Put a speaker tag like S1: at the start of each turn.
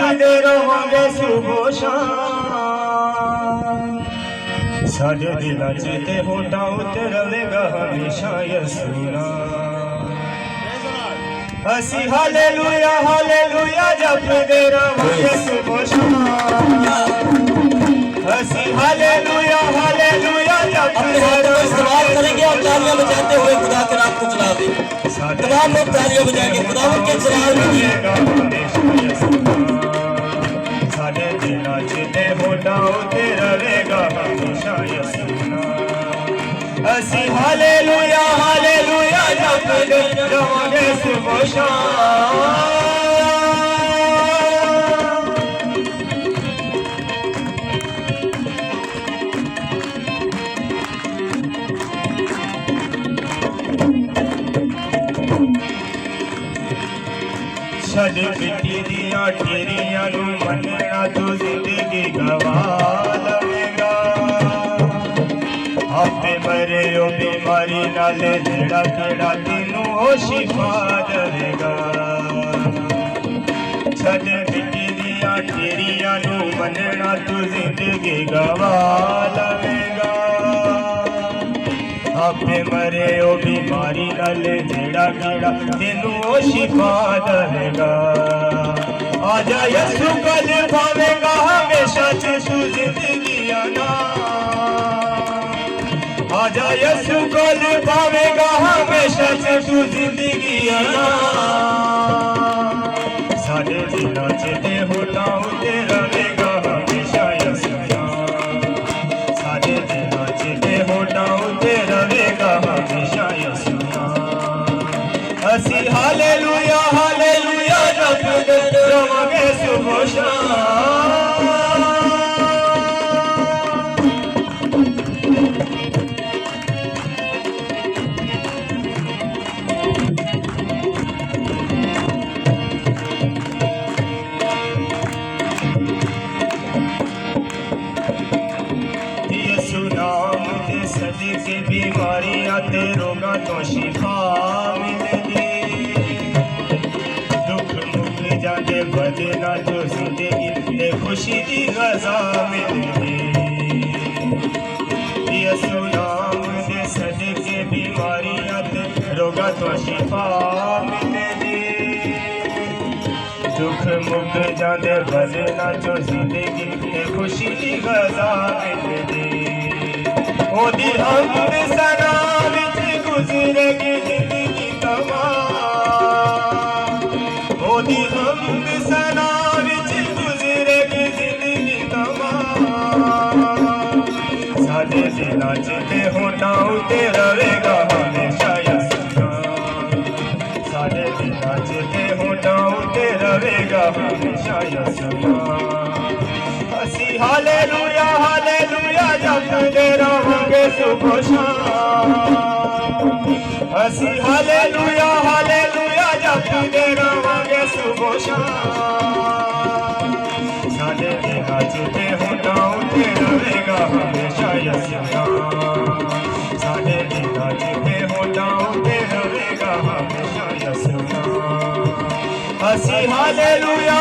S1: जपते रहोगे सुबह शाम साडे दिलां च ते होठां उत्ते रवेगा हमेशा यसुना ਅਸੀਂ ਹਾਲੇਲੂਇਆ ਹਾਲੇਲੂਇਆ ਜਪਦੇ ਰਹਾਂਗੇ ਸੁਬਹ ਸ਼ਾਮ ਅਸੀਂ ਹਾਲੇਲੂया हालेलुया
S2: अपने हाथों को इस्तेमाल करेंगे और तालियां बजाते हुए खुदा के नाम को चला देंगे। तमाम लोग तालियां बजाएंगे खुदा के चलाने में
S1: साडे दिलां च ते होठां उत्ते रवेगा हमेशा यसुना ਅਸੀਂ ਹਾਲੇਲੂਇਆ ਹਾਲੇਲੂਇਆ ਜਪਦੇ ਰਹਾਂਗੇ ਸੁਬਹ ਸ਼ਾਮ ਛੱਡ ਮਿੱਟੀ ਦੀਆਂ ਢੇਰੀਆਂ ਨੂੰ ਮੰਨਣਾ ਤੂੰ ਜ਼ਿੰਦਗੀ ਗਵਾ ਲਵੇਂਗਾ ਆਪੇ ਮਰੇ ਉਹ ਬਿਮਾਰੀ ਨਾਲ ਜਿਹੜਾ ਕਿਹੜਾ ਤੈਨੂੰ ਉਹ ਸ਼ਿਫਾ ਦੇਵੇਗਾ ਛੱਡ ਮਿੱਟੀ ਦੀਆਂ ਢੇਰੀਆਂ ਨੂੰ ਮੰਨਣਾ ਤੂੰ ਜ਼ਿੰਦਗੀ ਗਵਾ ਲਵੇਂਗਾ आपे मरे ओ बीमारी नाल जेड़ा केड़ा तेनू ओ शिफा देगा आजा यसु कल पावेगा हमेशा च तू जिंदगी आना आजा यसु कल पावेगा हमेशा च तू जिंदगी आना साडे दिलां च ते होठां उत्ते रवेगा हमेशा यसु साडे दिलां च ते होठां उत्ते रवेगा हमेशा यसुना ਅਸੀਂ ਹਾਲੇਲੂਇਆ ਹਾਲੇਲੂਇਆ ਜਪਦੇ ਰਹਾਂਗੇ ਸੁਬਹ ਸ਼ਾਮ ਯਿਸੂ ਨਾਮ ਦੇ ਸਦਕੇ बीमारियां ते रोगां तो शिफा मिलेगी दुख मुक जाते बदना जो जिंदगी ते खुशी दी गजा मिलेगी यसु नाम दे सदके बीमारियां ते रोगां तो शिफा मिलेगी दुख मुक जाते बदना जो जिंदगी ते खुशी दी गजा मिलेगी ओदी हमद सना विच गुजरेगी जिंदगी तमाम ओदी हमद सना विच गुजरेगी जिंदगी तमाम साडे दिलां च ते होठां उत्ते रवेगा हमेशा यसुना साडे दिलां च ते होठां उत्ते रवेगा हमेशा यसुना ਅਸੀਂ ਹਾਲੇਲੂਇਆ ਹਾਲੇਲੂਇਆ ਜਪਦੇ ਰਹਾਂਗੇ ਸੁਬਹ ਸ਼ਾਮ ਅਸੀਂ ਹਾਲੇਲੂਇਆ ਹਾਲੇਲੂਇਆ ਜਪਦੇ ਰਹਾਂਗੇ ਸੁਬਹ ਸ਼ਾਮ ਸਾਡੇ ਦਿਲਾਂ ਚ ਤੇ ਹੋਠਾਂ ਉੱਤੇ ਰਵੇਗਾ ਹਮੇਸ਼ਾ ਯਸੂਆ ਸਾਡੇ ਦਿਲਾਂ ਚ ਤੇ ਹੋਠਾਂ ਉੱਤੇ ਰਵੇਗਾ ਹਮੇਸ਼ਾ ਯਸੂਆ ਅਸੀਂ ਹਾਲੇਲੂਇਆ